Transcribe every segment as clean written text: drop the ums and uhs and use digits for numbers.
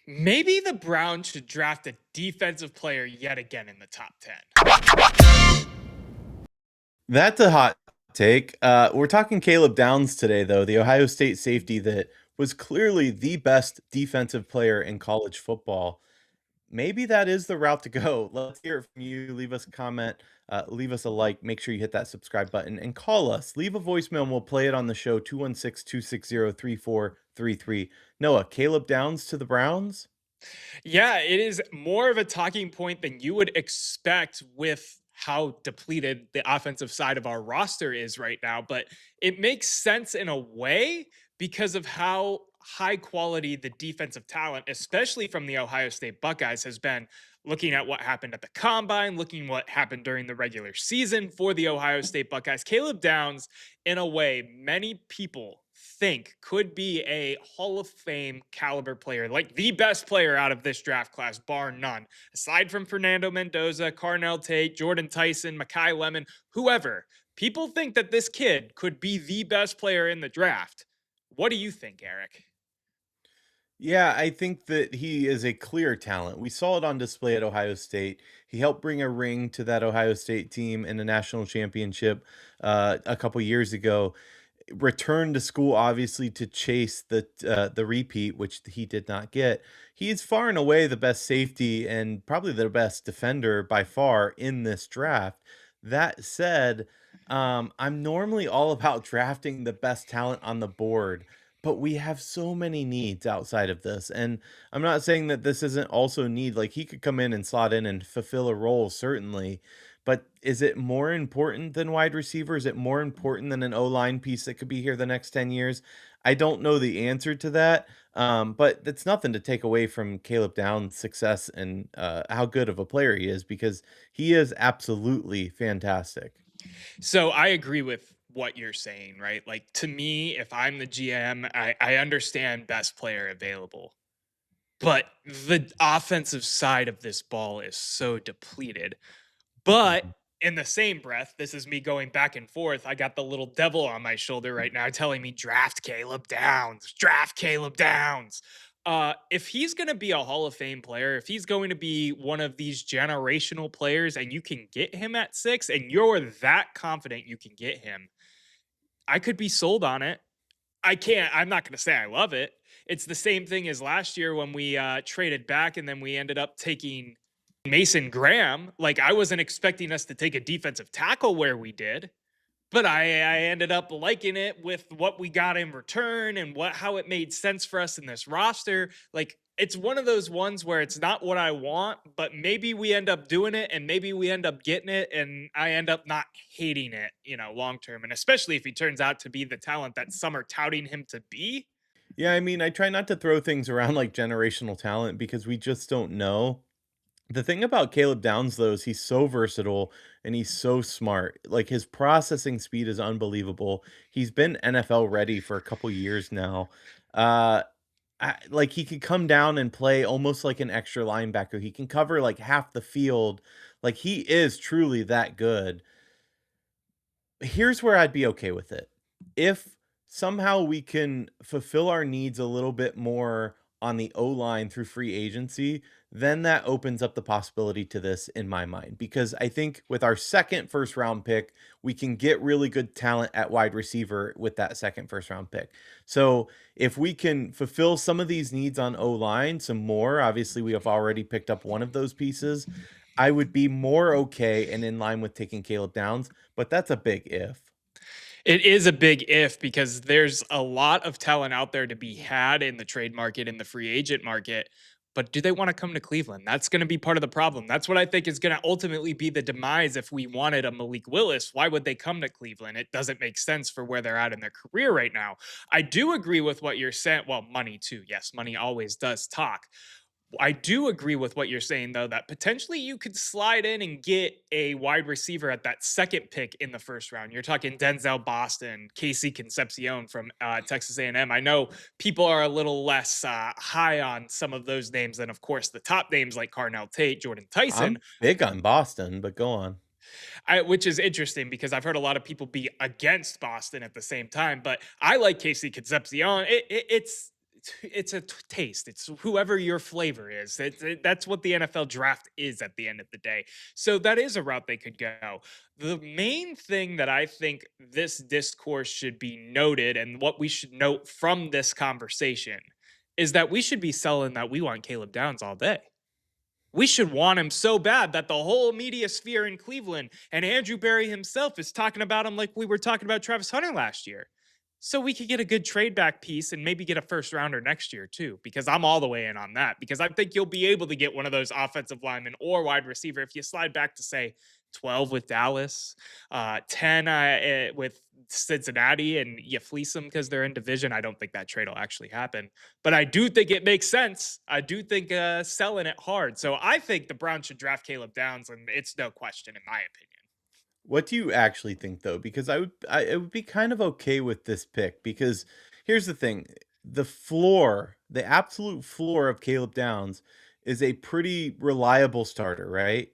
Maybe the Browns should draft a defensive player yet again in the top 10. That's a hot take. We're talking Caleb Downs today, though, the Ohio State safety that was clearly the best defensive player in college football. Maybe that is the route to go. Let's hear it from you. Leave us a comment, leave us a like. Make sure you hit that subscribe button and call us. Leave a voicemail and we'll play it on the show 216-260-3433. Noah, Caleb Downs to the Browns? Yeah, it is more of a talking point than you would expect with how depleted the offensive side of our roster is right now. But it makes sense in a way because of how high quality the defensive talent, especially from the Ohio State Buckeyes, has been. Looking at what happened at the combine, looking what happened during the regular season for the Ohio State Buckeyes, Caleb Downs, in a way, many people think could be a Hall of Fame caliber player, like the best player out of this draft class, bar none. Aside from Fernando Mendoza, Carnell Tate, Jordan Tyson, Makai Lemon, whoever, people think that this kid could be the best player in the draft. What do you think, Erik? Yeah, I think that he is a clear talent. We saw it on display at Ohio State. He helped bring a ring to that Ohio State team in a national championship a couple years ago. Returned to school, obviously, to chase the repeat, which he did not get. He's far and away the best safety and probably the best defender by far in this draft. That said, I'm normally all about drafting the best talent on the board, but we have so many needs outside of this. And I'm not saying that this isn't also need. Like he could come in and slot in and fulfill a role, certainly. But is it more important than wide receiver? Is it more important than an O line piece that could be here the next 10 years? I don't know the answer to that. But it's nothing to take away from Caleb Downs' success and how good of a player he is because he is absolutely fantastic. So I agree with what you're saying, right? Like to me, if I'm the GM, I understand best player available. But the offensive side of this ball is so depleted. But Mhm. in the same breath, this is me going back and forth. I got the little devil on my shoulder right now telling me draft Caleb Downs, draft Caleb Downs. If he's going to be a Hall of Fame player, if he's going to be one of these generational players and you can get him at 6 and you're that confident you can get him, I could be sold on it. I'm not going to say I love it. It's the same thing as last year when we traded back and then we ended up taking Mason Graham. Like I wasn't expecting us to take a defensive tackle where we did, but I ended up liking it with what we got in return and what how it made sense for us in this roster. Like it's one of those ones where it's not what I want, but maybe we end up doing it and maybe we end up getting it and I end up not hating it, long term. And especially if he turns out to be the talent that some are touting him to be. Yeah, I mean, I try not to throw things around like generational talent because we just don't know. The thing about Caleb Downs, though, is he's so versatile and he's so smart. Like his processing speed is unbelievable. He's been NFL ready for a couple years now. Uh, like he could come down and play almost like an extra linebacker. He can cover like half the field. Like he is truly that good. Here's where I'd be okay with it. If somehow we can fulfill our needs a little bit more on the O line through free agency, then that opens up the possibility to this in my mind. Because I think with our second first round pick, we can get really good talent at wide receiver with that second first round pick. So if we can fulfill some of these needs on O line, some more, obviously we have already picked up one of those pieces. I would be more okay and in line with taking Caleb Downs, but that's a big if. It is a big if because there's a lot of talent out there to be had in the trade market, in the free agent market. But do they want to come to Cleveland? That's going to be part of the problem. That's what I think is going to ultimately be the demise if we wanted a Malik Willis. Why would they come to Cleveland? It doesn't make sense for where they're at in their career right now. I do agree with what you're saying. Well, money too. Yes, money always does talk. I do agree with what you're saying, though, that potentially you could slide in and get a wide receiver at that second pick in the first round. You're talking Denzel Boston, Casey Concepcion from Texas A&M. I know people are a little less high on some of those names than, of course, the top names like Carnell Tate, Jordan Tyson, I'm big on Boston, but go on. which is interesting because I've heard a lot of people be against Boston at the same time. But I like Casey Concepcion. It's it's a taste. It's whoever your flavor is. That's what the NFL draft is at the end of the day. So that is a route they could go. The main thing that I think this discourse should be noted, and what we should note from this conversation, is that we should be selling that we want Caleb Downs all day. We should want him so bad that the whole media sphere in Cleveland and Andrew Berry himself is talking about him like we were talking about Travis Hunter last year. So we could get a good trade back piece and maybe get a first rounder next year too, because I'm all the way in on that. Because I think you'll be able to get one of those offensive linemen or wide receiver if you slide back to say 12 with Dallas, 10 with Cincinnati, and you fleece them because they're in division. I don't think that trade will actually happen, but I do think it makes sense. I do think selling it hard. So I think the Browns should draft Caleb Downs, and it's no question in my opinion. What do you actually think though? Because I would be kind of okay with this pick because here's the thing. The floor, the absolute floor of Caleb Downs is a pretty reliable starter, right?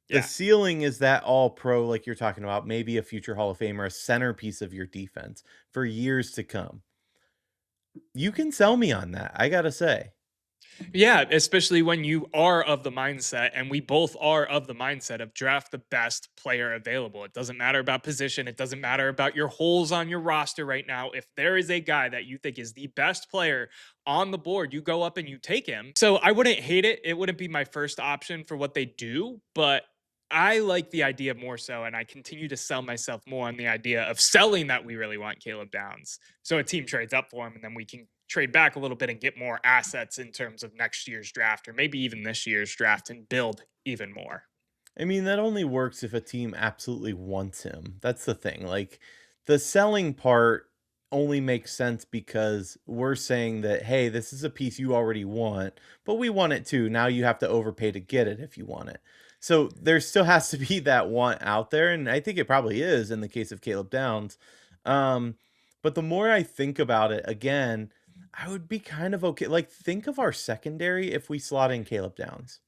The Yeah. ceiling is that all pro like you're talking about, maybe a future Hall of Famer, a centerpiece of your defense for years to come. You can sell me on that, I got to say. Yeah, especially when you are of the mindset, and we both are of the mindset of draft the best player available. It doesn't matter about position, it doesn't matter about your holes on your roster right now. If there is a guy that you think is the best player on the board, you go up and you take him. So I wouldn't hate it. It wouldn't be my first option for what they do, but I like the idea more so, and I continue to sell myself more on the idea of selling that we really want Caleb Downs. So a team trades up for him, and then we can trade back a little bit and get more assets in terms of next year's draft or maybe even this year's draft and build even more. I mean, that only works if a team absolutely wants him. That's the thing. Like the selling part only makes sense because we're saying that, hey, this is a piece you already want, but we want it too. Now you have to overpay to get it if you want it. So there still has to be that want out there. And I think it probably is in the case of Caleb Downs. Um, but the more I think about it, again, I would be kind of okay. Like, think of our secondary if we slot in Caleb Downs.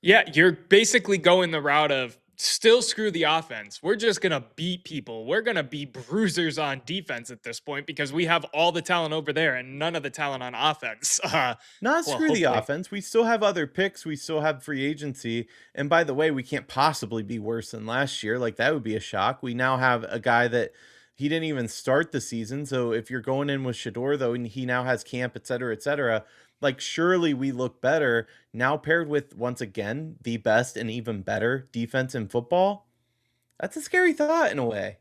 Yeah, you're basically going the route of still screw the offense. We're just going to beat people. We're going to be bruisers on defense at this point because we have all the talent over there and none of the talent on offense. Not Well, screw the hopefully. offense. We still have other picks. We still have free agency. And by the way, we can't possibly be worse than last year. Like that would be a shock. We now have a guy that he didn't even start the season. So if you're going in with Shador though, and he now has camp, et cetera, like surely we look better now paired with once again the best and even better defense in football. That's a scary thought in a way.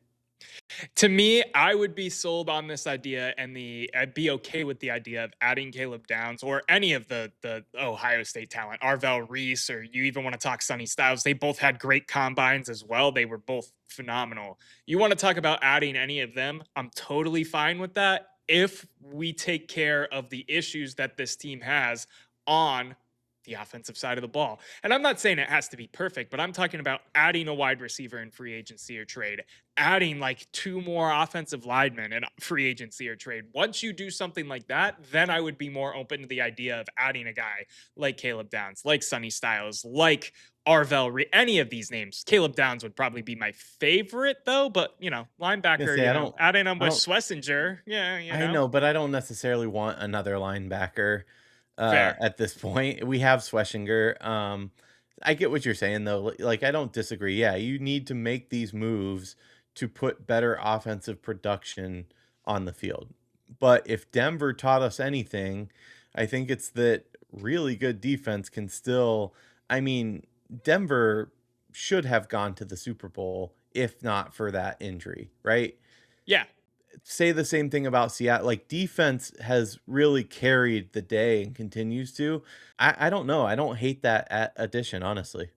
To me, I would be sold on this idea, and I'd be okay with the idea of adding Caleb Downs or any of the Ohio State talent, Arvell Reese, or you even want to talk Sonny Styles. They both had great combines as well. They were both phenomenal. You want to talk about adding any of them? I'm totally fine with that if we take care of the issues that this team has on the offensive side of the ball. And I'm not saying it has to be perfect, but I'm talking about adding a wide receiver in free agency or trade, adding like two more offensive linemen in free agency or trade. Once you do something like that, then I would be more open to the idea of adding a guy like Caleb Downs, like Sonny Styles, like any of these names. Caleb Downs would probably be my favorite though, but I linebacker, say adding him I with don't Schlesinger, yeah, I know, but I don't necessarily want another linebacker fair. at this point. We have Schwessinger. I get what you're saying though. Like I don't disagree. Yeah, you need to make these moves to put better offensive production on the field. But if Denver taught us anything, I think it's that really good defense can still I mean, Denver should have gone to the Super Bowl if not for that injury, right? Yeah. Say the same thing about Seattle. Like defense has really carried the day and continues to. I don't know. I don't hate that addition, honestly.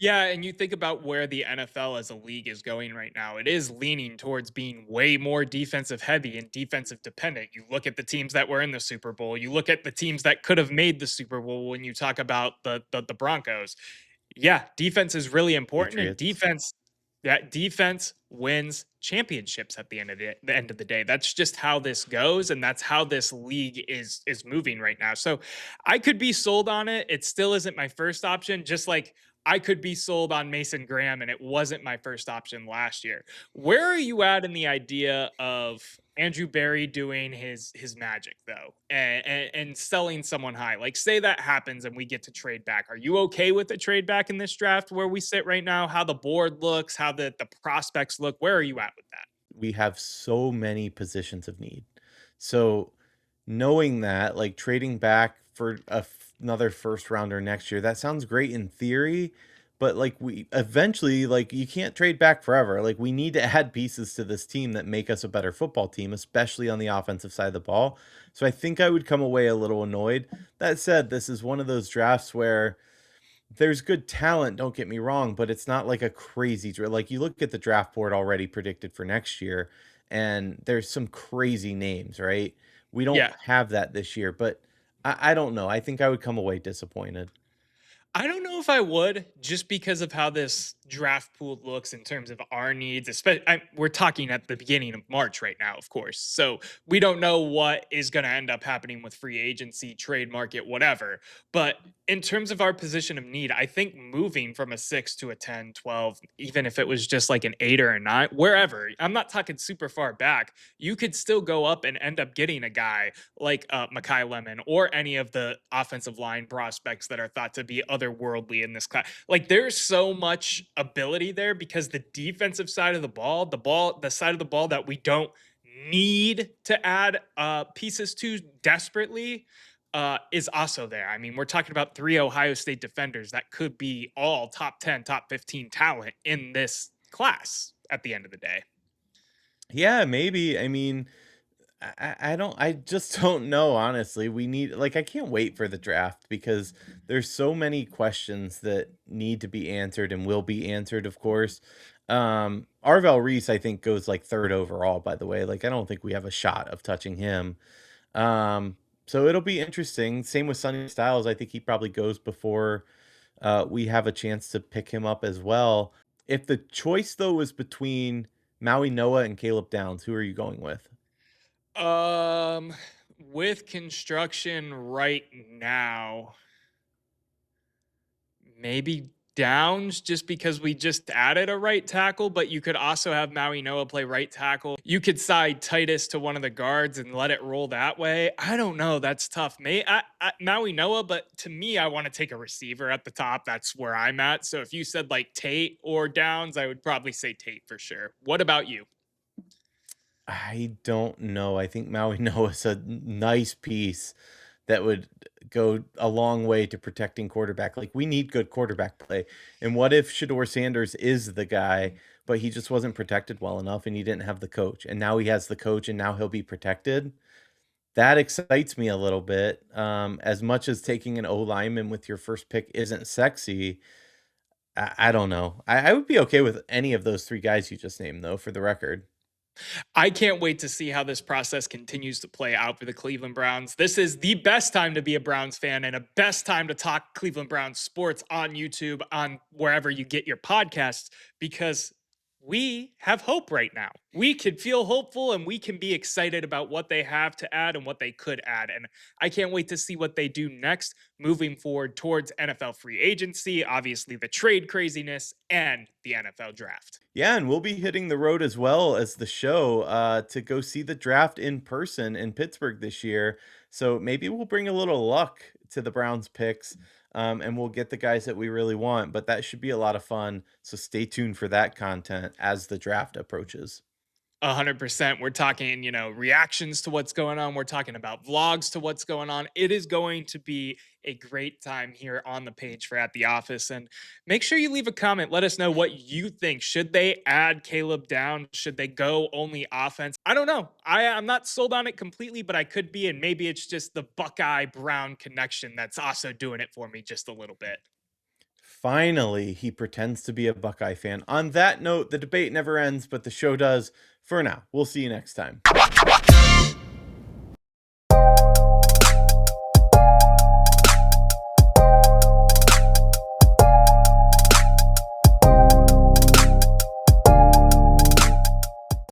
Yeah, and you think about where the NFL as a league is going right now. It is leaning towards being way more defensive heavy and defensive dependent. You look at the teams that were in the Super Bowl. You look at the teams that could have made the Super Bowl when you talk about the Broncos. Yeah, defense is really important, and Patriots. defense wins championships at the end of the day. That's just how this goes, and that's how this league is moving right now. So I could be sold on it. It still isn't my first option, just like I could be sold on Mason Graham, and it wasn't my first option last year. Where are you at in the idea of Andrew Barry doing his magic though, and selling someone high? Like, say that happens and we get to trade back. Are you okay with the trade back in this draft where we sit right now? How the board looks, how the prospects look? Where are you at with that? We have so many positions of need. So knowing that, like trading back for another first rounder next year, that sounds great in theory, but like we eventually, like you can't trade back forever. Like we need to add pieces to this team that make us a better football team, especially on the offensive side of the ball. So I think I would come away a little annoyed. That said, this is one of those drafts where there's good talent, don't get me wrong, but it's not like a crazy like you look at the draft board already predicted for next year, and there's some crazy names, right? We don't Yeah. have that this year, but I don't know. I think I would come away disappointed. I don't know if I would, just because of how this draft pool looks in terms of our needs. Especially, we're talking at the beginning of March right now, of course. So we don't know what is going to end up happening with free agency, trade market, whatever. But in terms of our position of need, I think moving from a 6 to a 10, 12, even if it was just like an 8 or a 9, wherever, I'm not talking super far back, you could still go up and end up getting a guy like Makai Lemon or any of the offensive line prospects that are thought to be otherworldly in this class. Like there's so much ability there because the defensive side of the side of the ball that we don't need to add pieces to desperately is also there. I mean, we're talking about three Ohio State defenders that could be all top 10, top 15 talent in this class at the end of the day. Yeah, maybe. I mean, I don't I just don't know, honestly. We need like I can't wait for the draft because there's so many questions that need to be answered and will be answered, of course. Arvel Reese, I think, goes like third overall, by the way. Like I don't think we have a shot of touching him. So it'll be interesting. Same with Sonny Styles. I think he probably goes before we have a chance to pick him up as well. If the choice though was between Maui Noah and Caleb Downs, who are you going with? Um, with construction right now, maybe Downs just because we just added a right tackle, but you could also have Maui Noah play right tackle. You could side Titus to one of the guards and let it roll that way. I don't know. That's tough. Maui Noah, but to me, I want to take a receiver at the top. That's where I'm at. So if you said like Tate or Downs, I would probably say Tate for sure. What about you? I don't know. I think Maui Noah's a nice piece that would go a long way to protecting quarterback. Like we need good quarterback play. And what if Shador Sanders is the guy, but he just wasn't protected well enough and he didn't have the coach. And now he has the coach and now he'll be protected. That excites me a little bit. As much as taking an O lineman with your first pick isn't sexy, I don't know. I would be okay with any of those three guys you just named, though, for the record. I can't wait to see how this process continues to play out for the Cleveland Browns. This is the best time to be a Browns fan and a best time to talk Cleveland Browns sports on YouTube, on wherever you get your podcasts, because we have hope right now. We can feel hopeful and we can be excited about what they have to add and what they could add. And I can't wait to see what they do next, moving forward towards NFL free agency, obviously the trade craziness, and the NFL draft. Yeah, and we'll be hitting the road as well as the show to go see the draft in person in Pittsburgh this year. So maybe we'll bring a little luck to the Browns picks and we'll get the guys that we really want. But that should be a lot of fun. So stay tuned for that content as the draft approaches. 100%. We're talking, reactions to what's going on. We're talking about vlogs to what's going on. It is going to be a great time here on the page for At the Office. And make sure you leave a comment. Let us know what you think. Should they add Caleb down? Should they go only offense? I don't know. I'm not sold on it completely, but I could be. And maybe it's just the Buckeye Brown connection that's also doing it for me just a little bit. Finally, he pretends to be a Buckeye fan. On that note, the debate never ends, but the show does for now. We'll see you next time.